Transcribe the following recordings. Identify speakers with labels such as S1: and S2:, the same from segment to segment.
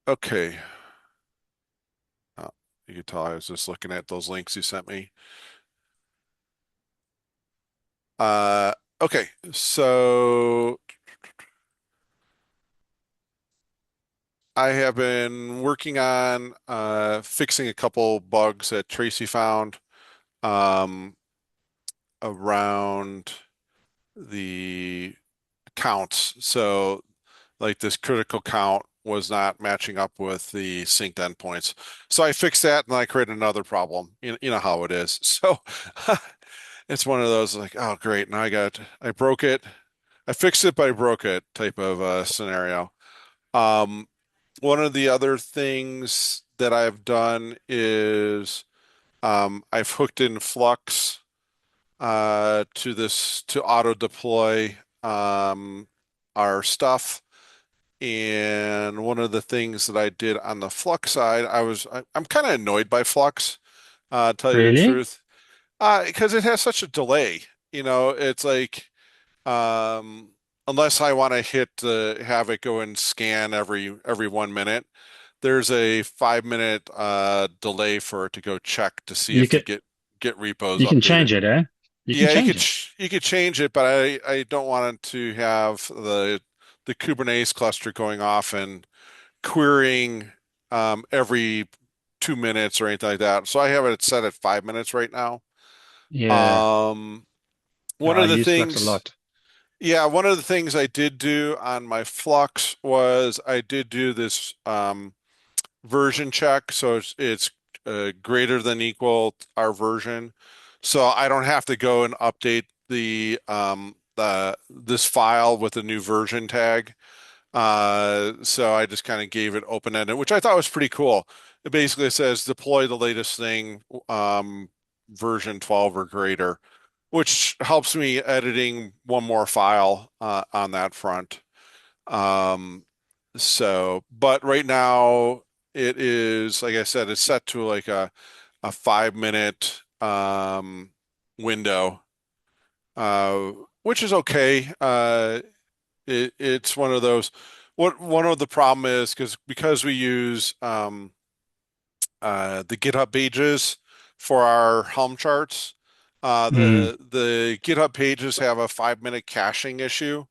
S1: Okay. Uh, you can tell I was just looking at those links you sent me. Uh, okay. So I have been working on fixing a couple bugs that Tracy found um, around the counts. So like this critical count was not matching up with the synced endpoints. So I fixed that and I created another problem. You know how it is. So it's one of those like, oh great, now I broke it. I fixed it, but I broke it type of scenario. Um, One of the other things that I've done is I've hooked in Flux to auto deploy our stuff. And one of the things that I did on the Flux side, I'm kind of annoyed by Flux, to tell you the
S2: Really?
S1: truth, because it has such a delay. It's like um, unless I want to have it go and scan every 1 minute, there's a 5 minute delay for it to go check to see
S2: You
S1: if
S2: can
S1: get repos
S2: you can
S1: updated.
S2: change it, eh? You can
S1: Yeah,
S2: change it.
S1: you could change it, but I don't want it to have the Kubernetes cluster going off and querying every 2 minutes or anything like that. So I have it set at 5 minutes right now.
S2: Yeah,
S1: Um, one
S2: I
S1: of the
S2: use Flux a
S1: things,
S2: lot.
S1: yeah, one of the things I did do on my Flux was I did do this version check, so it's greater than equal our version, so I don't have to go and update the this file with a new version tag. So I just kind of gave it open-ended, which I thought was pretty cool. It basically says deploy the latest thing, version 12 or greater, which helps me editing one more file on that front. Um, but right now it is, like I said, it's set to like a 5 minute window, which is okay. It's one of those. What one of the problem is because we use the GitHub pages for our Helm charts.
S2: Mm,
S1: The GitHub pages have a 5 minute caching issue.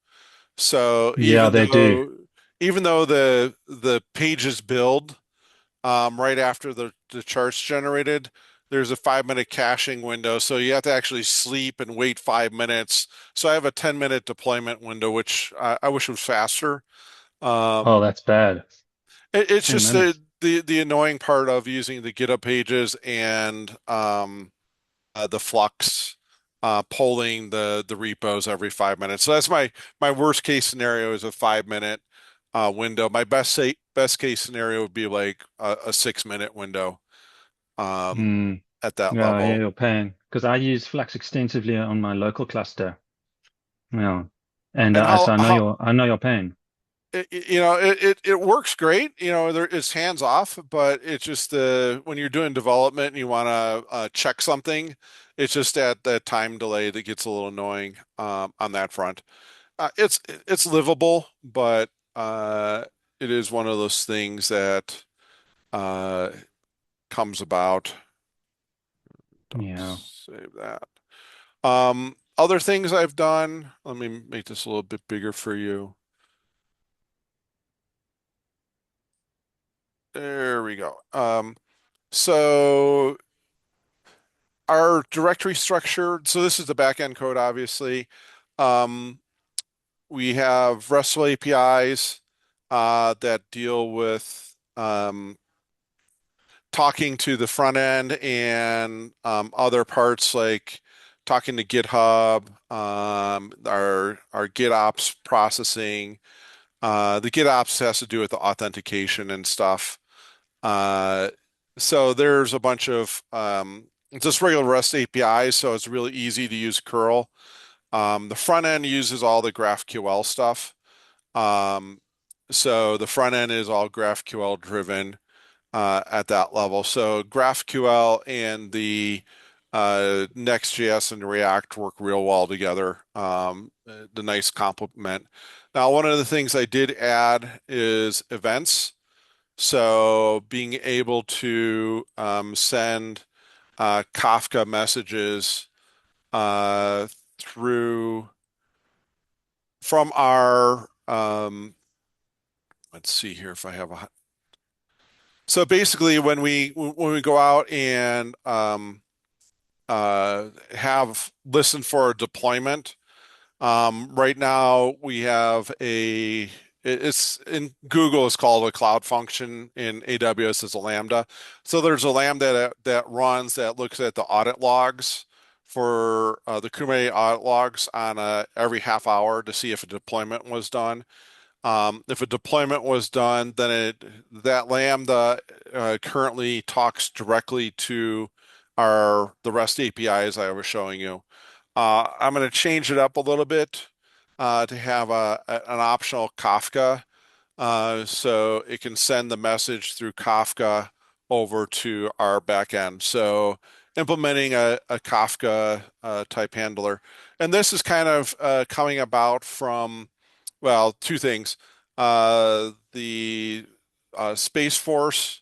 S1: So
S2: yeah, they do.
S1: even though the pages build right after the chart's generated, there's a 5 minute caching window. So you have to actually sleep and wait 5 minutes. So I have a 10 minute deployment window, which I wish was faster.
S2: Oh,
S1: Um,
S2: that's bad.
S1: it's
S2: 10
S1: just the,
S2: minutes.
S1: the the annoying part of using the GitHub pages and the Flux polling the repos every 5 minutes. So that's my worst case scenario is a 5 minute window. My best case scenario would be like a 6 minute window um,
S2: Mm,
S1: at that
S2: yeah, I hear
S1: level.
S2: your pain because I use Flux extensively on my local cluster. Yeah, and
S1: And
S2: so I know your pain.
S1: it works great. It's hands off, but it's just when you're doing development and you want to check something, it's just that time delay that gets a little annoying on that front. It's livable, but it is one of those things that uh, comes about. Don't
S2: Yeah.
S1: save that. Other things I've done. Let me make this a little bit bigger for you. There we go. So our directory structure. So this is the backend code, obviously. Um, we have RESTful APIs that deal with talking to the front end and other parts like talking to GitHub, our GitOps processing. The GitOps has to do with the authentication and stuff. Uh, so there's a bunch of just regular REST APIs, so it's really easy to use curl. The front end uses all the GraphQL stuff. Um, so the front end is all GraphQL driven at that level. So GraphQL and the Next.js and React work real well together. The nice complement. Now, one of the things I did add is events. So being able to send Kafka messages uh, through from our let's see here if I have a so basically when we go out and have listened for a deployment. Right now we have it's in Google it's called a cloud function. In AWS it's a Lambda. So there's a Lambda that runs that looks at the audit logs for the Kubernetes audit logs on every half hour to see if a deployment was done. If a deployment was done, then that Lambda currently talks directly to the REST APIs I was showing you. I'm going to change it up a little bit to have an optional Kafka, so it can send the message through Kafka over to our backend. So implementing a Kafka type handler, and this is kind of coming about from, well, two things. The Space Force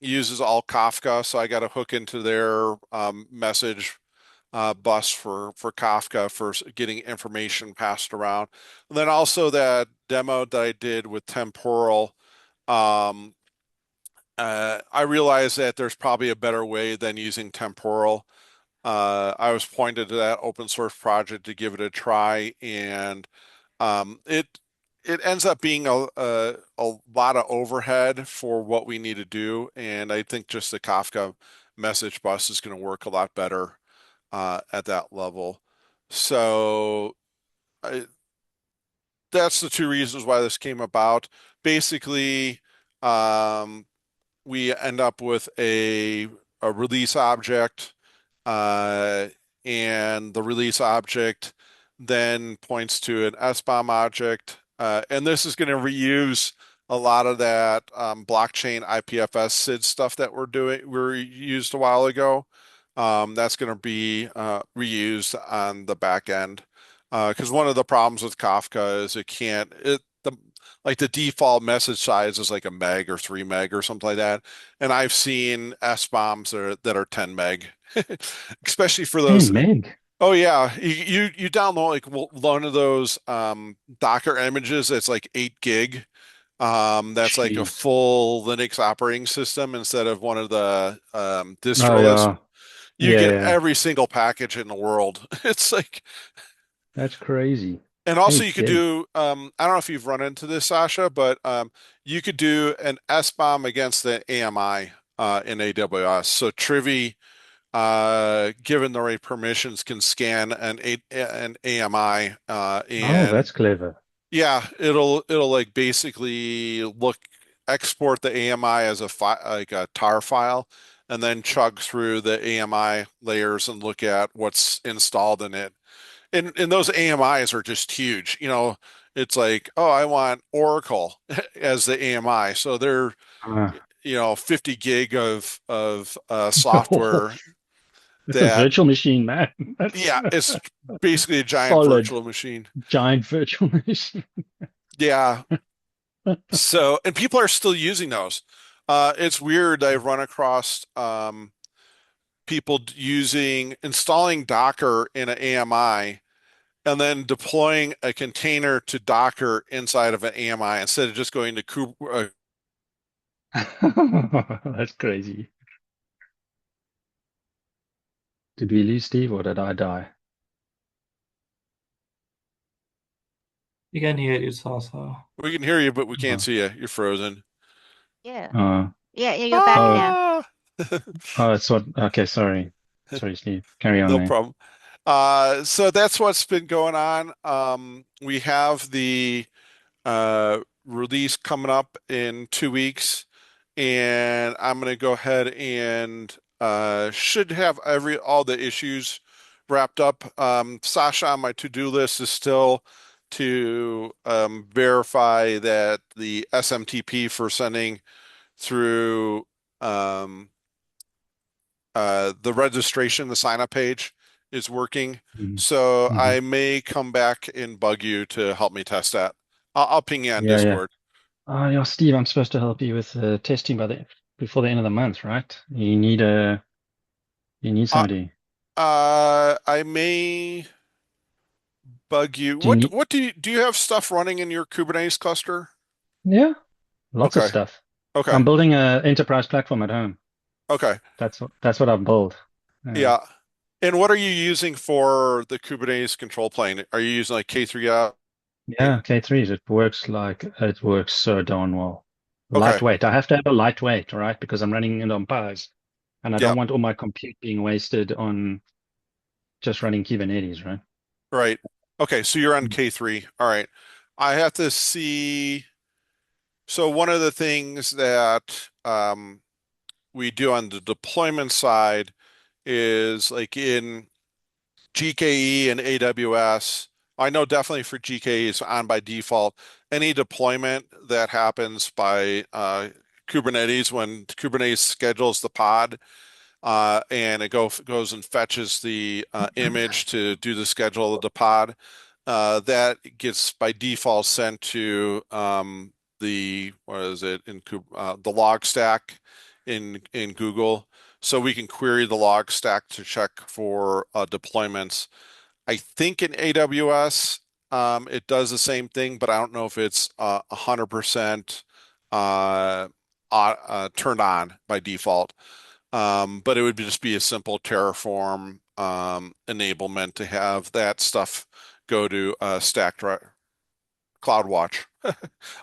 S1: uses all Kafka, so I got to hook into their message bus for Kafka for getting information passed around. And then also that demo that I did with Temporal, um, I realized that there's probably a better way than using Temporal. I was pointed to that open source project to give it a try, and it ends up being a lot of overhead for what we need to do, and I think just the Kafka message bus is going to work a lot better at that level. So I, that's the two reasons why this came about. Basically, um, we end up with a release object, uh, and the release object then points to an SBOM object, and this is going to reuse a lot of that blockchain IPFS SID stuff that we used a while ago. That's going to be reused on the back end. Because one of the problems with Kafka is it can't it the like the default message size is like a meg or 3 meg or something like that. And I've seen S-bombs that are 10 meg, especially for those.
S2: 10 meg.
S1: Oh yeah, you download like one of those Docker images that's like 8 gig. That's like a
S2: Jeez.
S1: full Linux operating system instead of one of the
S2: Oh
S1: distroless.
S2: yeah.
S1: You
S2: Yeah,
S1: get
S2: yeah.
S1: every single package in the world. It's like,
S2: That's crazy.
S1: and also you
S2: 8
S1: could
S2: gig.
S1: do, I don't know if you've run into this, Sasha, but you could do an S-bomb against the AMI in AWS. So Trivy, given the right permissions, can scan an AMI,
S2: Oh,
S1: and
S2: that's clever.
S1: yeah, it'll like basically export the AMI as a like a tar file, and then chug through the AMI layers and look at what's installed in it. And those AMIs are just huge. It's like, oh, I want Oracle as the AMI. So they're,
S2: Uh,
S1: 50 gig of software
S2: it's a
S1: that,
S2: virtual machine, man. That's
S1: yeah, it's basically a giant
S2: solid
S1: virtual machine.
S2: giant virtual machine.
S1: Yeah. So, and people are still using those. It's weird. I've run across people installing Docker in an AMI and then deploying a container to Docker inside of an AMI instead of just going to
S2: That's crazy. Did we lose Steve or did I die?
S3: You can hear you, Sasa.
S1: we can hear you, but we can't
S2: Uh,
S1: see you. You're frozen.
S4: Yeah.
S2: uh,
S4: Yeah, you're back
S2: oh,
S4: now.
S1: Ah,
S2: it's what? Okay, sorry. Sorry, Steve. Carry on
S1: no
S2: there.
S1: problem. So that's what's been going on. We have the release coming up in 2 weeks, and I'm going to go ahead and should have all the issues wrapped up. Sasha on my to-do list is still to verify that the SMTP for sending through um, the registration, the sign-up page is working.
S2: Mhm.
S1: So
S2: Mhm.
S1: I may come back and bug you to help me test that. I'll ping you on
S2: Yeah, yeah.
S1: Discord.
S2: Yeah, Steve, I'm supposed to help you with testing before the end of the month, right? You need
S1: Uh,
S2: somebody.
S1: I may bug you.
S2: Do you need?
S1: What do you have stuff running in your Kubernetes cluster?
S2: Yeah, lots of
S1: Okay.
S2: stuff.
S1: Okay.
S2: I'm building a enterprise platform at home.
S1: Okay.
S2: That's what I've built. Uh,
S1: Yeah. And what are you using for the Kubernetes control plane? Are you using like K3?
S2: yeah, K3s. It works so darn well.
S1: Okay.
S2: Lightweight. I have to have a lightweight, right? Because I'm running it on Pies, and I
S1: Yeah.
S2: don't want all my compute being wasted on just running Kubernetes, right?
S1: Right. Okay. So you're on
S2: Mm.
S1: K3. All right. I have to see. So one of the things that we do on the deployment side is like in GKE and AWS. I know definitely for GKE is on by default. Any deployment that happens by Kubernetes when Kubernetes schedules the pod and it goes and fetches the image to do the schedule of the pod. That gets by default sent to the what is it in the log stack in Google, so we can query the log stack to check for deployments. I think in AWS it does the same thing, but I don't know if it's 100% turned on by default. But it would just be a simple Terraform enablement to have that stuff go to Stacked CloudWatch.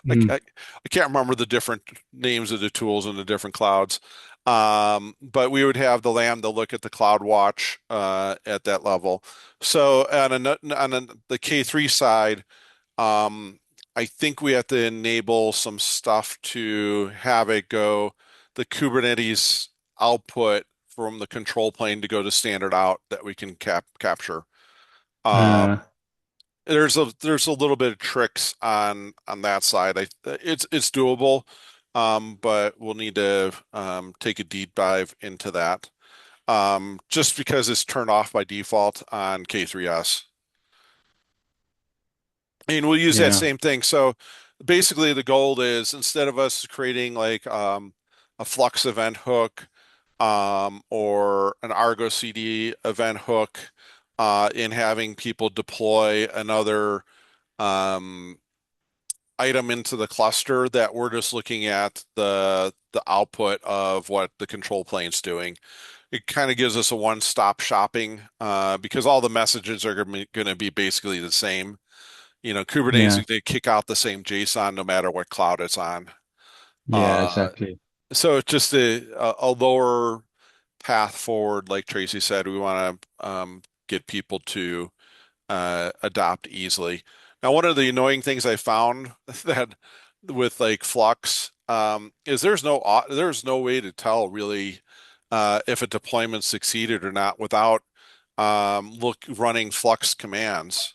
S2: Mm.
S1: I can't remember the different names of the tools in the different clouds. But we would have the Lambda look at the CloudWatch at that level. So the K3 side, um, I think we have to enable some stuff to have it go the Kubernetes output from the control plane to go to standard out that we can capture.
S2: Uh,
S1: Um, there's a little bit of tricks on that side. It's doable, but we'll need to take a deep dive into that. Just because it's turned off by default on K3s. And we'll use that
S2: yeah,
S1: same thing. So basically the goal is instead of us creating like a Flux event hook or an Argo CD event hook in having people deploy another um, item into the cluster, that we're just looking at the output of what the control plane's doing. It kind of gives us a one-stop shopping because all the messages are going to be basically the same.
S2: yeah,
S1: Kubernetes, they kick out the same JSON no matter what cloud it's on.
S2: yeah,
S1: Uh,
S2: exactly.
S1: so it's just a lower path forward. Like Tracy said, we want to get people to adopt easily. Now, one of the annoying things I found that with like Flux is there's no way to tell really if a deployment succeeded or not without running Flux commands.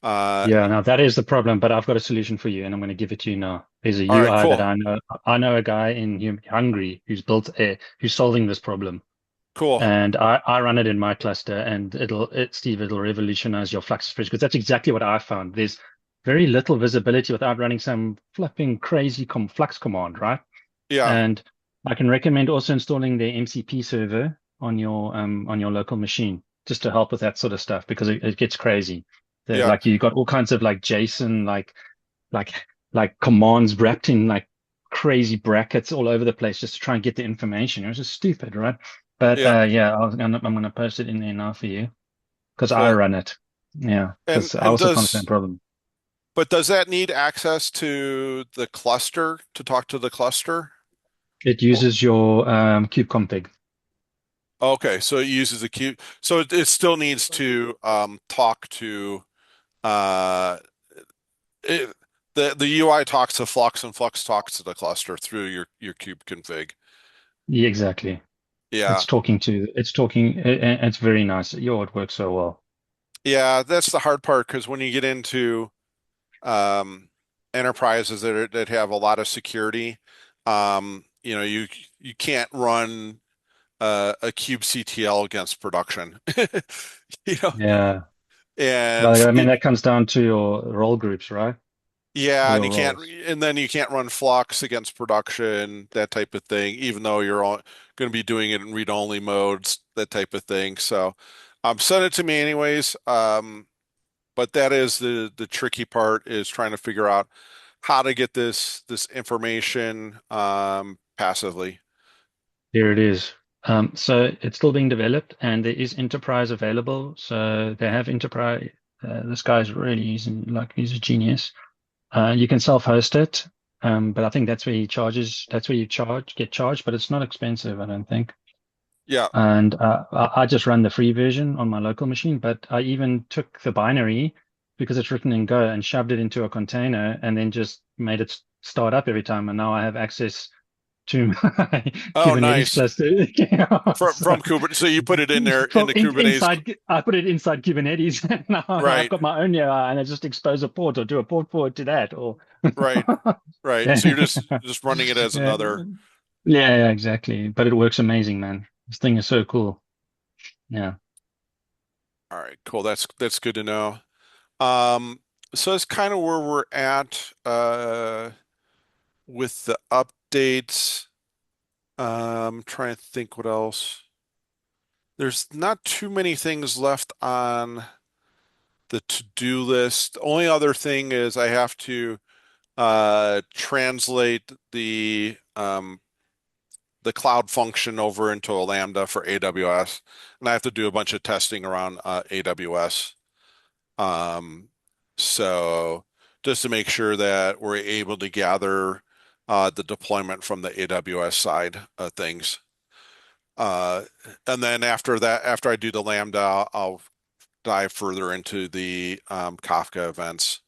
S1: Uh,
S2: Yeah, now that is the problem, but I've got a solution for you, and I'm going to give it to you now. There's a
S1: all right,
S2: UI that
S1: cool,
S2: I know. I know a guy in Hungary who's solving this problem,
S1: cool.
S2: and I run it in my cluster, and Steve, it'll revolutionize your Flux spreadsheet because that's exactly what I found. There's very little visibility without running some flipping crazy Flux command, right?
S1: Yeah,
S2: And I can recommend also installing the MCP server on your local machine just to help with that sort of stuff because it gets crazy.
S1: yeah,
S2: Like you got all kinds of like JSON like like commands wrapped in like crazy brackets all over the place just to try and get the information. It was just stupid, right? But
S1: yeah,
S2: yeah, I'm gonna post it in there now for you because I
S1: cool.
S2: run it. Yeah,
S1: And
S2: because I
S1: and
S2: also found the same
S1: does
S2: problem.
S1: but does that need access to the cluster to talk to the cluster?
S2: It
S1: Or-
S2: uses your kube config.
S1: Okay, so it uses a queue. So it still needs to talk to uh it, the UI talks to Flux and Flux talks to the cluster through your kube config.
S2: Yeah, exactly.
S1: Yeah.
S2: It's talking, it's very nice. Yo, it works so well.
S1: Yeah, that's the hard part because when you get into um enterprises that have a lot of security, you can't run a kubectl against production. You know,
S2: Yeah.
S1: and
S2: Well, I mean, that comes down to your role groups, right?
S1: Yeah,
S2: for
S1: and
S2: your
S1: you can't,
S2: roles.
S1: and then you can't run Flux against production, that type of thing, even though you're all going to be doing it in read-only modes, that type of thing. So, send it to me anyways. But that is the tricky part is trying to figure out how to get this information passively.
S2: There it is. So it's still being developed, and there is enterprise available. So they have enterprise. This guy's really he's a genius. You can self-host it, but I think that's where he charges. That's where you get charged, but it's not expensive, I don't think.
S1: Yeah.
S2: And I just run the free version on my local machine, but I even took the binary because it's written in Go and shoved it into a container and then just made it start up every time. And now I have access to my
S1: Oh,
S2: Kubernetes
S1: nice.
S2: cluster. So
S1: From Kubernetes, so you put it in there in
S2: from
S1: the Kubernetes,
S2: inside, I put it inside Kubernetes. And now I've
S1: right?
S2: got my own UI, and I just expose a port or do a port forward to that, or
S1: Right. Right. So you're
S2: yeah.
S1: just running it as
S2: Yeah.
S1: another.
S2: Yeah, exactly. But it works amazing, man. This thing is so cool. Yeah.
S1: All right, cool. That's good to know. Um, so that's kind of where we're at with the updates. Trying to think what else. There's not too many things left on the to-do list. The only other thing is I have to translate the cloud function over into a Lambda for AWS, and I have to do a bunch of testing around AWS. Um, so just to make sure that we're able to gather the deployment from the AWS side of things. Uh, and then after that, after I do the Lambda, I'll dive further into the Kafka events.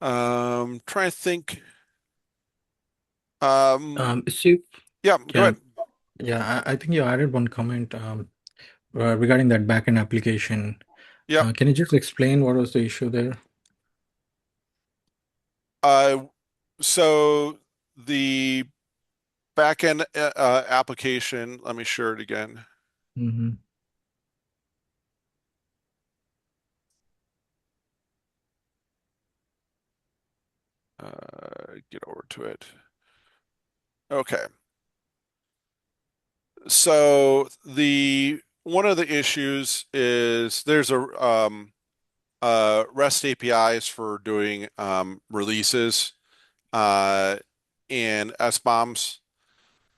S1: Trying to think. Um,
S5: Steve,
S1: yeah, go
S5: yeah,
S1: ahead.
S5: I think you added one comment regarding that backend application.
S1: Yep.
S5: Can you just explain what was the issue there?
S1: Uh, so the backend application, let me share it again.
S5: Mm-hmm.
S1: Get over to it. Okay. So the one of the issues is there's a REST APIs for doing releases and SBOMs.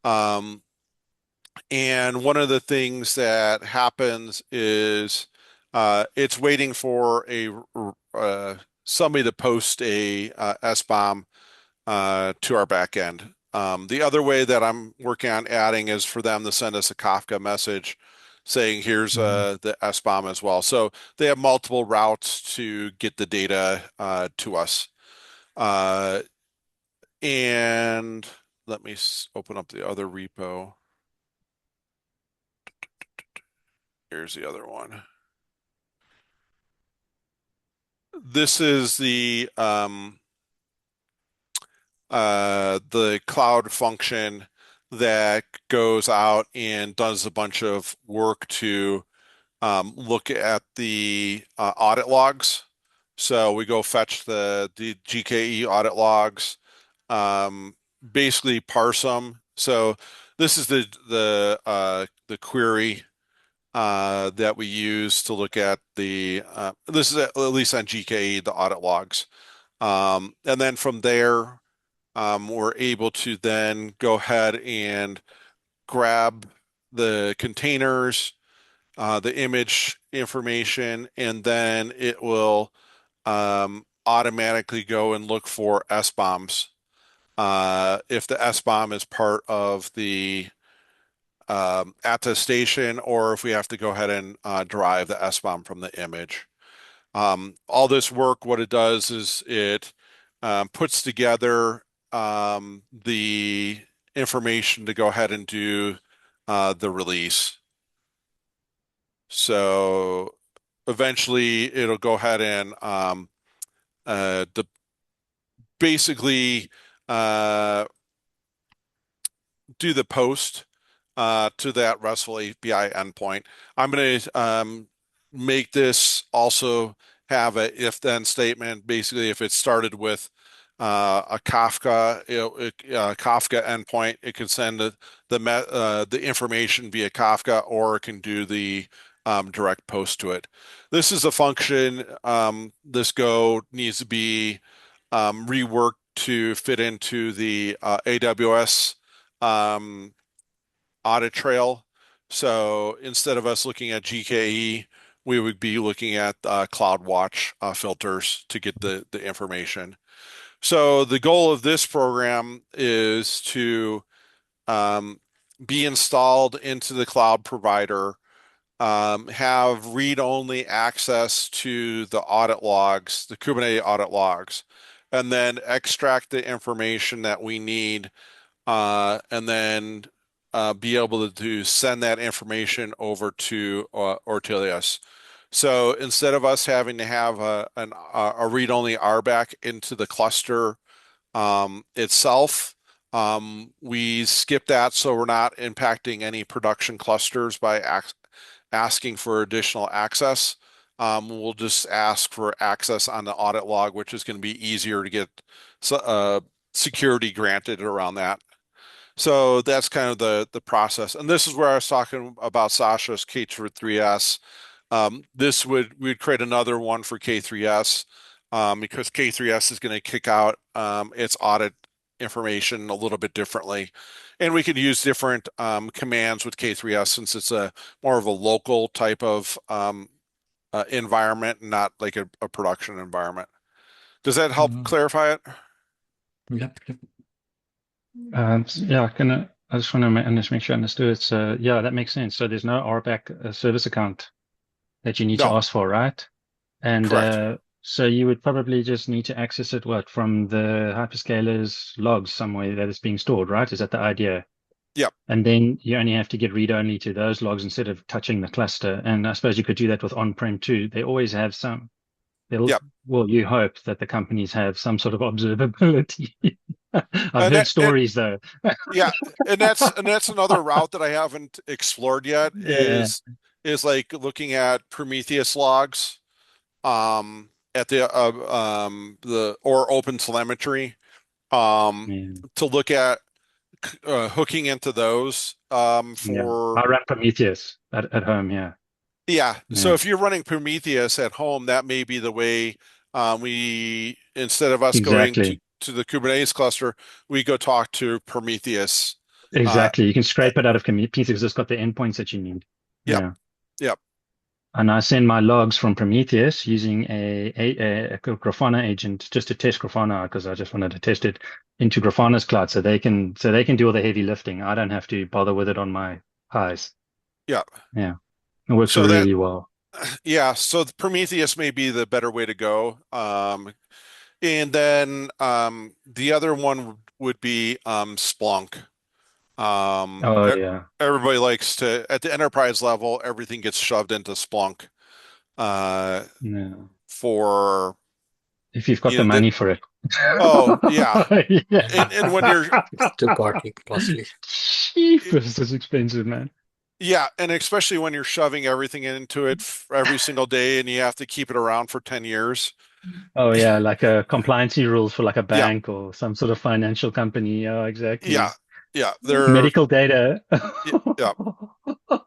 S1: Um, and one of the things that happens is it's waiting for a somebody to post a SBOM to our backend. The other way that I'm working on adding is for them to send us a Kafka message saying, here's
S5: Mm-hmm.
S1: the SBOM as well. So they have multiple routes to get the data to us. Uh, and let me open up the other repo. Here's the other one. This is the cloud function that goes out and does a bunch of work to look at the audit logs. So we go fetch the GKE audit logs, um, basically parse them. So this is the query that we use to look at this is at least on GKE, the audit logs. And then from there, we're able to then go ahead and grab the containers, the image information, and then it will automatically go and look for SBOMs. If the SBOM is part of the attestation, or if we have to go ahead and derive the SBOM from the image. All this work, what it does is it puts together the information to go ahead and do the release. So eventually it'll go ahead and basically uh, do the post to that RESTful API endpoint. I'm going to make this also have a if-then statement. Basically, if it started with a Kafka, Kafka endpoint, it can send the information via Kafka, or it can do the direct post to it. This is a function. This Go needs to be reworked to fit into the AWS um, audit trail. So instead of us looking at GKE, we would be looking at CloudWatch filters to get the information. So the goal of this program is to um, be installed into the cloud provider, have read-only access to the audit logs, the Kubernetes audit logs, and then extract the information that we need, and then be able to send that information over to Ortelius. So instead of us having to have a read-only RBAC into the cluster itself, we skip that so we're not impacting any production clusters by asking for additional access. We'll just ask for access on the audit log, which is going to be easier to get security granted around that. So that's kind of the process. And this is where I was talking about Sasha's K3S. We'd create another one for K3S because K3S is going to kick out its audit information a little bit differently. And we could use different commands with K3S since it's a more of a local type of environment, not like a production environment. Does that help clarify it?
S5: Yep.
S2: Yeah, I just want to make sure I understood it. So yeah, that makes sense. So there's no RBAC service account that you need to
S1: No,
S2: ask for, right? And
S1: correct.
S2: so you would probably just need to access it, from the hyperscalers logs somewhere that it's being stored, right? Is that the idea?
S1: Yep.
S2: And then you only have to get read-only to those logs instead of touching the cluster. And I suppose you could do that with on-prem too. They always have
S1: Yep.
S2: well, you hope that the companies have some sort of observability. I've
S1: And
S2: heard
S1: that, it,
S2: stories though.
S1: Yeah, and that's another route that I haven't explored yet
S2: Yeah,
S1: is like looking at Prometheus logs at the or open telemetry um
S2: yeah,
S1: to look at hooking into those
S2: yeah.
S1: for
S2: I run Prometheus at home. Yeah,
S1: yeah. So
S2: yeah,
S1: if you're running Prometheus at home, that may be the way we instead of us going
S2: exactly.
S1: to the Kubernetes cluster, we go talk to Prometheus. Uh,
S2: Exactly. You can
S1: eh,
S2: scrape it out of Prometheus because it's got the endpoints that you need.
S1: yep,
S2: Yeah.
S1: yep.
S2: And I send my logs from Prometheus using a Grafana agent just to test Grafana because I just wanted to test it into Grafana's cloud so they can do all the heavy lifting. I don't have to bother with it on my highs.
S1: Yeah.
S2: Yeah. It works
S1: So that
S2: really well.
S1: yeah, so the Prometheus may be the better way to go. And then the other one would be Splunk.
S2: Oh yeah.
S1: Everybody likes to at the enterprise level, everything gets shoved into Splunk
S2: Yeah.
S1: for
S2: If you've got
S1: you
S2: the
S1: know that
S2: money for it.
S1: oh yeah. And when you're
S5: It's too costly.
S2: Jeepers, it's expensive, man.
S1: yeah, and especially when you're shoving everything into it every single day and you have to keep it around for 10 years.
S2: Oh yeah, like a compliancy rules for like a
S1: Yeah,
S2: bank or some sort of financial company. Oh,
S1: yeah,
S2: exactly.
S1: yeah. They're
S2: Medical data.
S1: yeah,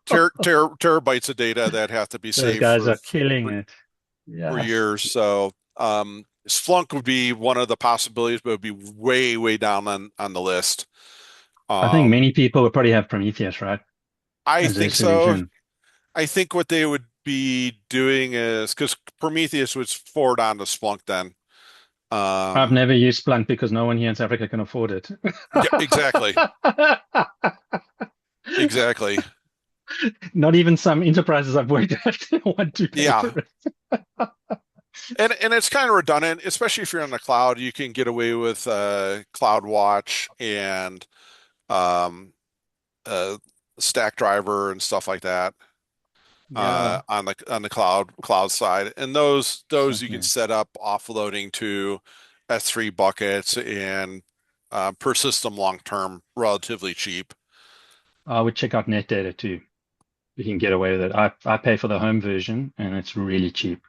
S1: terabytes of data that have to be
S2: Those
S1: saved
S2: guys
S1: for
S2: are killing
S1: for,
S2: it.
S1: for
S2: Yes.
S1: years. So Splunk would be one of the possibilities, but it would be way, way down on the list.
S2: I think
S1: Um,
S2: many people would probably have Prometheus, right?
S1: I
S2: As their
S1: think so.
S2: solution.
S1: I think what they would be doing is because Prometheus would forward on to Splunk then.
S2: I've
S1: Um,
S2: never used Splunk because no one here in South Africa can afford it.
S1: yeah, exactly, exactly.
S2: Not even some enterprises I've worked at want to pay
S1: Yeah,
S2: for it.
S1: and it's kind of redundant, especially if you're in the cloud. You can get away with CloudWatch and um, uh, Stack Driver and stuff like that
S2: Yeah,
S1: on the cloud side, and those you can
S2: exactly.
S1: set up offloading to S3 buckets and per system long term, relatively cheap.
S2: I would check out NetData too. You can get away with it. I pay for the home version and it's really cheap.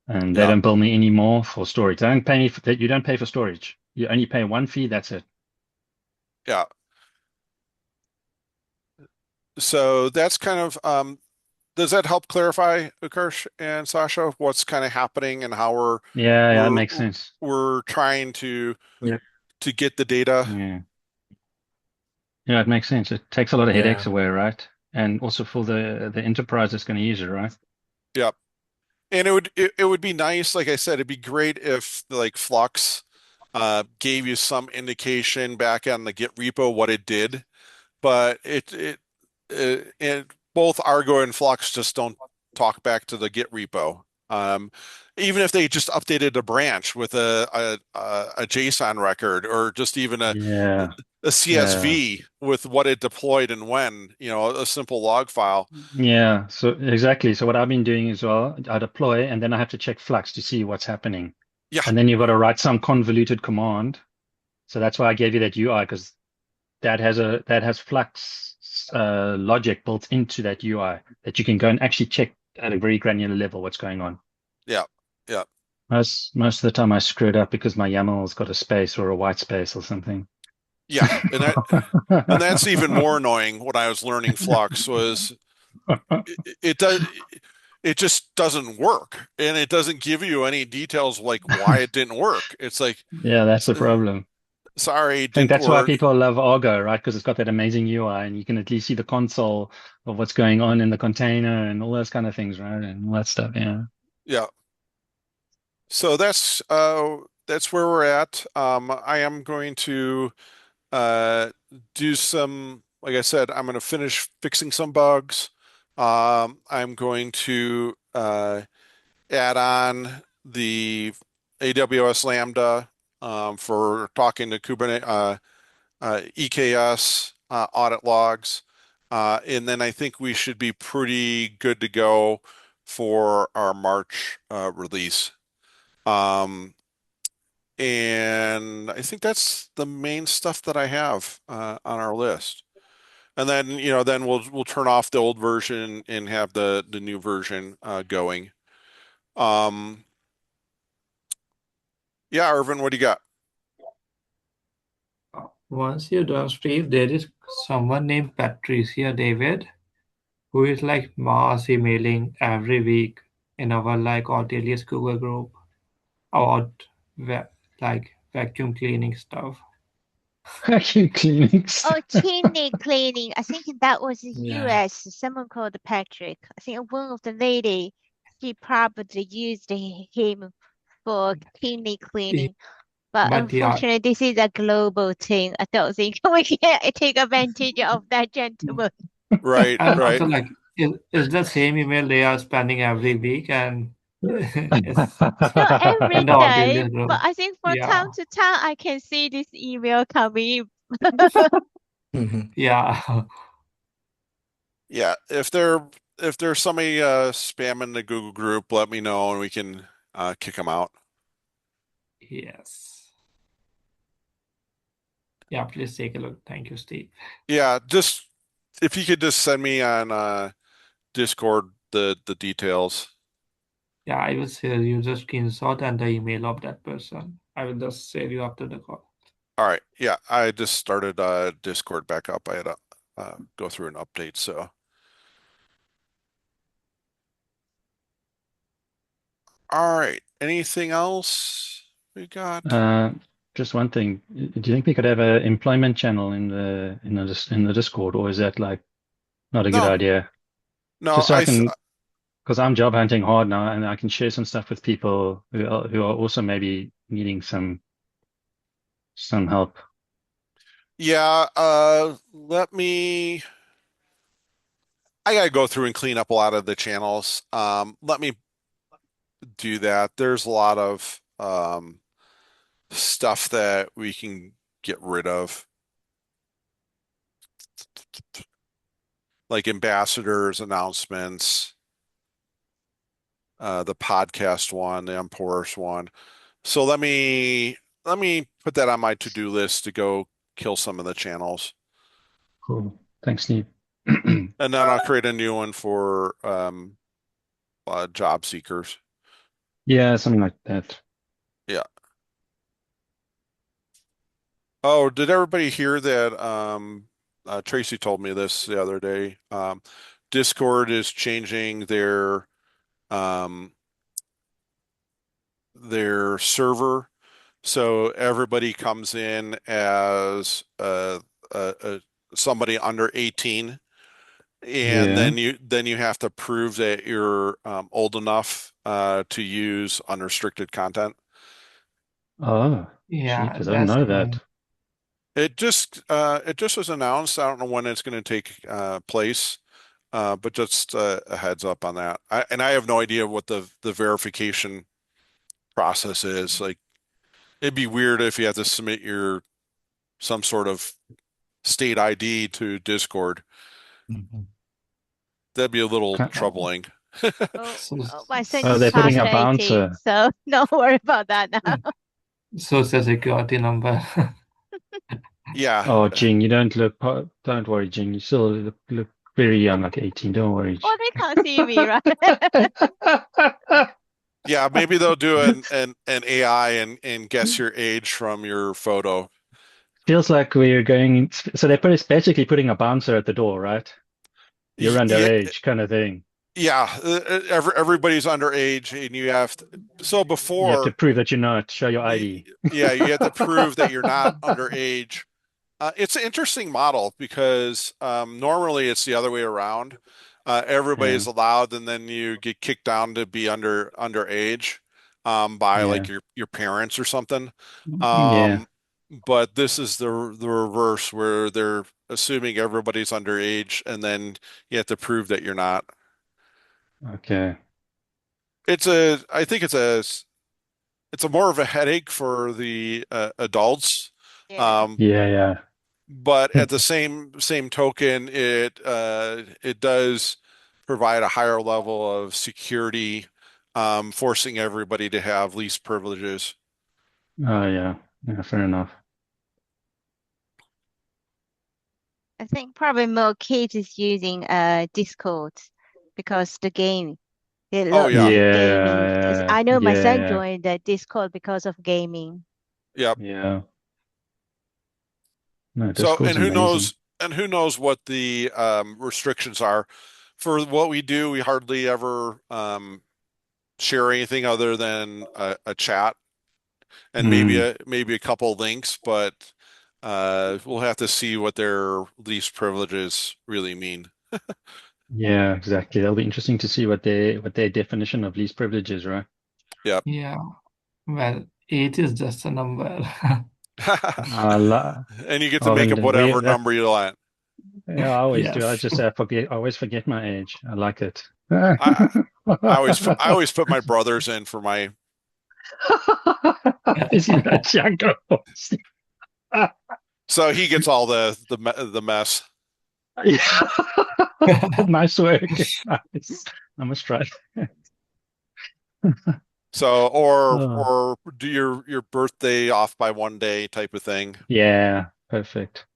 S2: and they
S1: Yeah,
S2: don't bill me any more for storage. They don't pay me for, you don't pay for storage. You only pay one fee. That's it.
S1: yeah. So that's kind of does that help clarify, Ukarsh and Sasha, what's kind of happening and how
S2: Yeah, yeah, it
S1: we're
S2: makes sense.
S1: we're trying
S5: Yeah.
S1: to get the data?
S2: Yeah, yeah, it makes sense. It takes a lot of
S5: Yeah.
S2: headaches away, right? And also for the enterprise that's going to use it, right?
S1: Yep. And it would be nice, like I said, it'd be great if like Flux gave you some indication back on the Git repo what it did, but it both Argo and Flux just don't talk back to the Git repo. Even if they just updated a branch with a JSON record or just even
S2: Yeah,
S1: a
S2: yeah.
S1: CSV with what it deployed and when, a simple log file.
S2: Yeah, so exactly. So what I've been doing as well, I deploy and then I have to check Flux to see what's happening.
S1: Yeah,
S2: And then you've got to write some convoluted command. So that's why I gave you that UI because that has Flux logic built into that UI that you can go and actually check at a very granular level what's going on.
S1: yeah, yeah,
S2: Most of the time I screw it up because my YAML's got a space or a white space or something.
S1: yeah. And that's even more annoying when I was learning Flux was it does it just doesn't work and it doesn't give you any details like why it didn't work. It's like
S2: Yeah, that's the problem.
S1: sorry, it
S2: I think
S1: didn't
S2: that's why
S1: work.
S2: people love Argo, right? Because it's got that amazing UI and you can at least see the console of what's going on in the container and all those kind of things, right? And all that stuff. Yeah.
S1: Yeah. So that's where we're at. I am going to uh do some like I said, I'm going to finish fixing some bugs. I'm going to add on the AWS Lambda for talking to Kubernetes, EKS audit logs, and then I think we should be pretty good to go for our March release. Um, and I think that's the main stuff that I have on our list. And then, then we'll turn off the old version and have the new version going. Um, yeah, Irvin, what do you got?
S3: Once you're done, Steve, there is someone named Patricia David who is like mass emailing every week in our like Ortelius Google group about like vacuum cleaning stuff.
S2: Vacuum cleaning
S4: Oh,
S2: stuff.
S4: chimney cleaning. I think that was
S5: Yeah.
S4: US. Someone called Patrick. I think one of the lady, she probably used him for chimney cleaning. But
S3: But yeah,
S4: unfortunately, this is a global thing. I don't think we can take advantage of that gentleman.
S1: Right,
S3: and
S1: right.
S3: also like is the same email they are spending every week and it's
S4: Not
S3: in
S4: every
S3: the
S4: day,
S3: Ortelius
S4: but
S3: group.
S4: I think from
S3: Yeah,
S4: time to time I can see this email coming.
S5: Mhm.
S3: yeah,
S1: Yeah, if there's somebody spamming the Google group, let me know and we can kick them out.
S3: yes. Yeah, please take a look. Thank you, Steve.
S1: Yeah, just if you could just send me on Discord the details.
S3: Yeah, I will share you the screenshot and the email of that person. I will just share you after the call.
S1: All right. Yeah, I just started Discord back up. I had to go through an update, so. All right. Anything else we got?
S2: Uh, just one thing. Do you think we could have an employment channel in the Discord, or is that like not a good
S1: No.
S2: idea?
S1: No,
S2: Just so I can, because I'm job hunting hard now, and I can share some stuff with people who are also maybe needing some help.
S1: yeah, I gotta go through and clean up a lot of the channels. Let me do that. There's a lot of stuff that we can get rid of, like ambassadors, announcements, the podcast one, the Emporous one. So let me put that on my to-do list to go kill some of the channels.
S2: Cool. Thanks, Steve.
S1: And then I'll create a new one for job seekers.
S2: Yeah, something like that.
S1: Yeah. Oh, did everybody hear that? Tracy told me this the other day. Discord is changing um, their server, so everybody comes in as a somebody under 18, and
S2: Yeah.
S1: then you have to prove that you're old enough to use unrestricted content.
S2: Oh, gee,
S3: Yeah,
S2: because I didn't
S3: that's
S2: know
S3: annoying.
S2: that.
S1: It just was announced. I don't know when it's going to take place. But just a heads up on that. I have no idea what the verification process is. Like, it'd be weird if you have to submit your some sort of state ID to Discord.
S5: Mhm.
S1: That'd be a little
S2: Ki-
S1: troubling.
S4: Oh,
S3: So,
S4: oh, my son
S2: Oh,
S4: just
S2: they're
S3: so,
S2: putting
S4: passed
S2: a
S4: 18,
S2: bouncer.
S4: so don't worry about that now.
S3: social security number.
S1: Yeah,
S2: Oh, Jing, you don't look. Don't worry, Jing. You still look very young, like 18. Don't worry.
S4: Well, they can't see me, right?
S1: yeah. Maybe they'll do an AI and guess your age from your photo.
S2: Feels like we're going. So basically putting a bouncer at the door, right? You're
S1: Yeah,
S2: underage, kind of thing.
S1: yeah. Everybody's underage, and you have to. So
S2: You have to
S1: before,
S2: prove that you're not. Show your
S1: you,
S2: ID.
S1: yeah, you have to prove that you're not underage. It's an interesting model because normally it's the other way around.
S2: Yeah,
S1: Everybody's allowed, and then you get kicked down to be underage by like
S2: yeah,
S1: your parents or something.
S2: yeah.
S1: Um, but this is the reverse where they're assuming everybody's underage, and then you have to prove that you're not.
S2: Okay.
S1: I think it's a more of a headache for the adults.
S4: Yeah.
S1: Um,
S2: Yeah,
S1: but
S2: yeah.
S1: at the same token, it does provide a higher level of security, forcing everybody to have least privileges.
S2: Oh, yeah. Yeah, fair enough.
S4: I think probably more kids is using Discord because the game. There are
S1: Oh
S4: lots
S1: yeah,
S4: of
S2: Yeah,
S4: gaming.
S2: yeah,
S4: I know my son
S2: yeah,
S4: joined the Discord because of gaming.
S1: yep.
S2: yeah. No,
S1: So,
S2: Discord's amazing.
S1: and who knows what the restrictions are for what we do. We hardly ever share anything other than a chat and
S2: Mm,
S1: maybe a couple links, but we'll have to see what their least privileges really mean.
S2: yeah, exactly. It'll be interesting to see what their definition of least privilege is, right?
S1: Yep.
S3: Yeah, well, age is just a number.
S2: La
S1: And you get to
S2: oh,
S1: make up
S2: and we
S1: whatever
S2: that
S1: number you want.
S2: yeah, I always do. I
S3: Yes.
S2: just say I always forget my age. I like it.
S1: I I always put my brothers in for my
S2: Is he that younger?
S1: so he gets all the mess.
S2: Yeah. Nice work. Nice. I must try.
S1: So
S2: Oh,
S1: or do your birthday off by one day type of thing.
S2: yeah, perfect.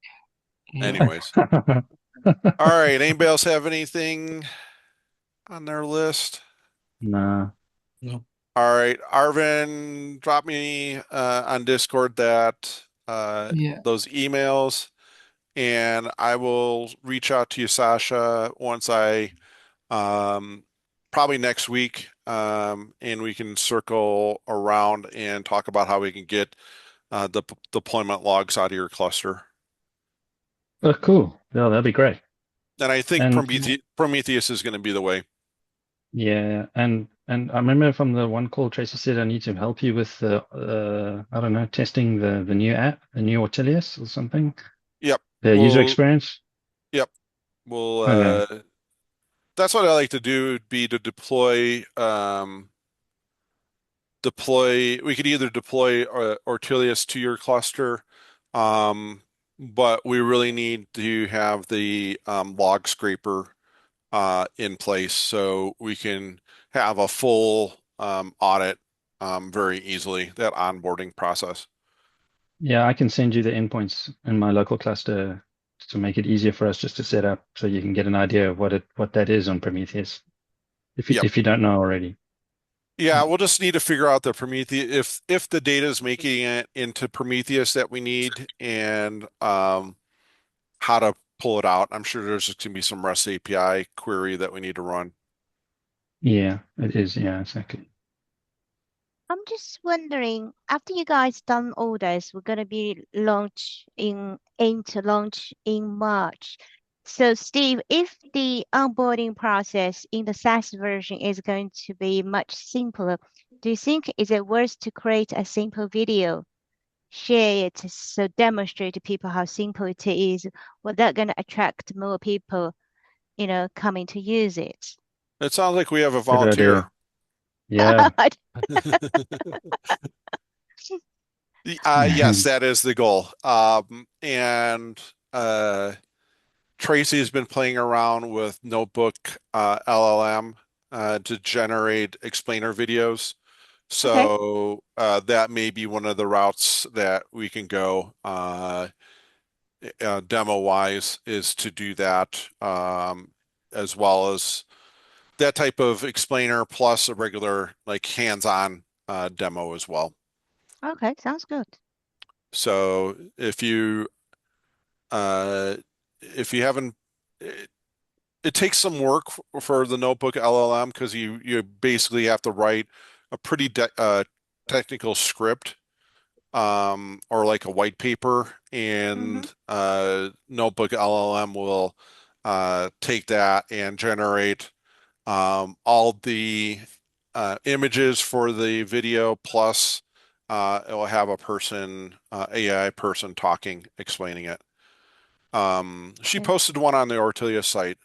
S3: Yeah.
S1: Anyways. All right. Anybody else have anything on their list?
S2: No.
S5: No.
S1: All right. Arvin, drop me on Discord that
S3: Yeah.
S1: those emails, and I will reach out to you, Sasha, once I um, probably next week, and we can circle around and talk about how we can get the deployment logs out of your cluster.
S2: Oh, cool. Yeah, that'd be great.
S1: And I think
S2: And
S1: Prometheus is going to be the way.
S2: yeah, and I remember from the one call Tracy said I need to help you with the I don't know, testing the new app, the new Ortelius or something,
S1: Yep.
S2: the user
S1: We'll
S2: experience.
S1: yep. We'll
S2: Okay.
S1: that's what I like to do would be to deploy we could either deploy Ortelius to your cluster, but we really need to have the log scraper in place so we can have a full audit very easily, that onboarding process.
S2: Yeah, I can send you the endpoints in my local cluster to make it easier for us just to set up so you can get an idea of what that is on Prometheus
S1: Yep.
S2: if you don't know already.
S1: Yeah, we'll just need to figure out the Prometheus if the data is making it into Prometheus that we need and how to pull it out. I'm sure there's going to be some REST API query that we need to run.
S2: Yeah, it is. Yeah, exactly.
S4: I'm just wondering, after you guys done all this, we're gonna be aim to launch in March. So Steve, if the onboarding process in the SaaS version is going to be much simpler, do you think is it worth to create a simple video, share it so demonstrate to people how simple it is? Well, that gonna attract more people, coming to use it?
S1: It sounds like we have a
S2: Good
S1: volunteer.
S2: idea. Yeah.
S1: Yes, that is the goal. And Tracy has been playing around with Notebook LLM to generate explainer videos.
S4: Okay.
S1: So that may be one of the routes that we can go demo wise is to do that, as well as that type of explainer plus a regular like hands-on demo as well.
S4: Okay, sounds good.
S1: So uh, if you haven't, it takes some work for the Notebook LLM because you basically have to write a pretty technical script or like a white paper,
S4: Mm-hmm.
S1: and Notebook LLM will take that and generate all the images for the video plus it will have a person, AI person talking, explaining it. She
S4: Okay.
S1: posted one on the Ortelius site.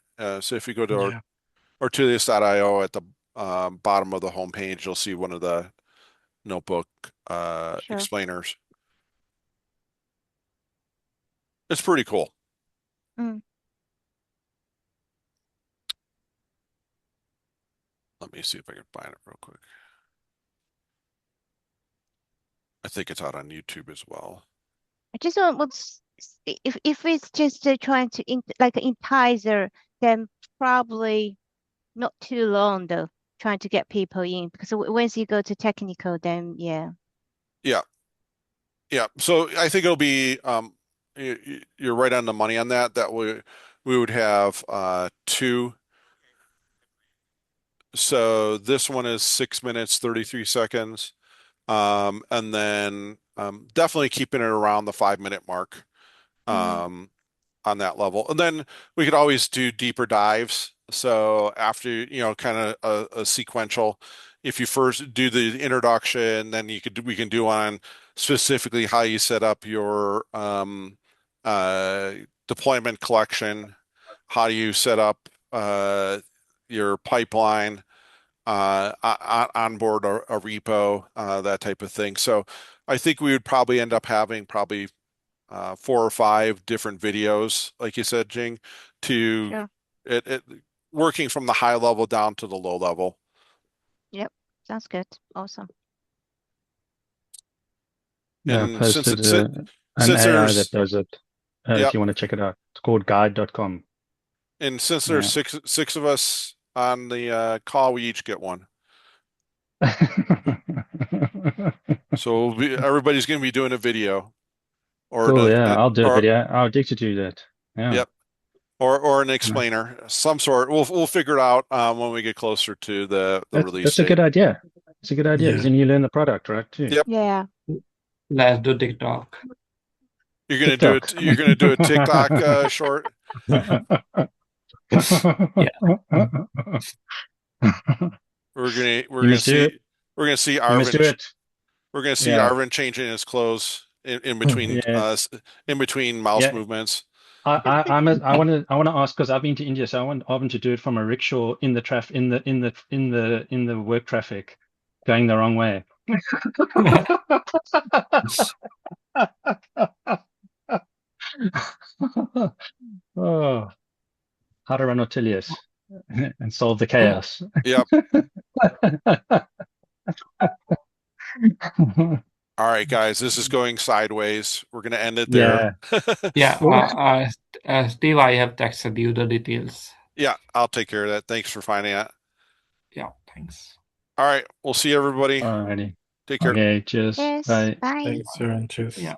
S1: So if you go to
S3: Yeah.
S1: Ortelius.io at the bottom of the homepage, you'll see one of the notebook
S4: Sure.
S1: explainers. It's pretty cool.
S4: Mm.
S1: Let me see if I can find it real quick. I think it's out on YouTube as well.
S4: I just if it's just trying to like an enticer, then probably not too long though, trying to get people in because once you go to technical, then yeah.
S1: Yeah, yeah. So I think it'll be you're right on the money on that. That we would have two. So this one is 6 minutes, 33 seconds. And then definitely keeping it around the 5 minute mark
S4: Mm,
S1: um, on that level. And then we could always do deeper dives. So after, kind of a sequential, if you first do the introduction, then we can do on specifically how you set up your uh, deployment collection, how you set up your pipeline onboard a repo, that type of thing. So I think we would probably end up having probably 4 or 5 different videos, like you said, Jing, to
S4: sure.
S1: it working from the high level down to the low level.
S4: Yep. Sounds good. Awesome.
S2: Yeah, I
S1: And since
S2: posted
S1: it's
S2: an
S1: since
S2: AI that
S1: there's
S2: does it. If
S1: yep,
S2: you want to check it out, it's called guide.com.
S1: and since there's
S2: Yeah.
S1: six of us on the call, we each get one. So everybody's going to be doing a video or
S2: Cool.
S1: the
S2: Yeah, I'll do a
S1: or
S2: video. I'll dig to do that. Yeah.
S1: yep. Or an
S2: Yeah.
S1: explainer, some sort. We'll figure it out when we get closer to the release
S2: That's a
S1: date.
S2: good idea. It's a good idea because
S3: Yeah.
S2: then you learn the product, right? Too.
S1: Yep,
S4: Yeah.
S3: Let's do TikTok.
S1: you're gonna do
S2: TikTok.
S1: it. You're gonna do a TikTok short.
S3: Yeah.
S1: We're gonna we're
S2: You
S1: gonna
S2: must do it.
S1: see we're gonna see
S2: You must do
S1: Arvin.
S2: it.
S1: We're gonna see
S2: Yeah.
S1: Arvin changing his clothes in between
S2: Yeah.
S1: in between mouse
S2: Yeah.
S1: movements.
S2: I want to ask because I've been to India, so I want Arvin to do it from a rickshaw in the traffic in the work traffic, going the wrong way. Oh, how to run Ortelius and solve the chaos.
S1: Yep. All right, guys, this is going sideways. We're gonna end it there.
S2: Yeah.
S3: Yeah.
S2: Well,
S3: Steve, I have texted you the details.
S1: Yeah, I'll take care of that. Thanks for finding out.
S3: Yeah. Thanks.
S1: All right. We'll see everybody.
S2: Alrighty.
S1: Take care.
S2: Okay, cheers.
S4: Yes,
S2: Bye.
S4: bye.
S5: Thanks, Sharon. Cheers.
S3: Yeah.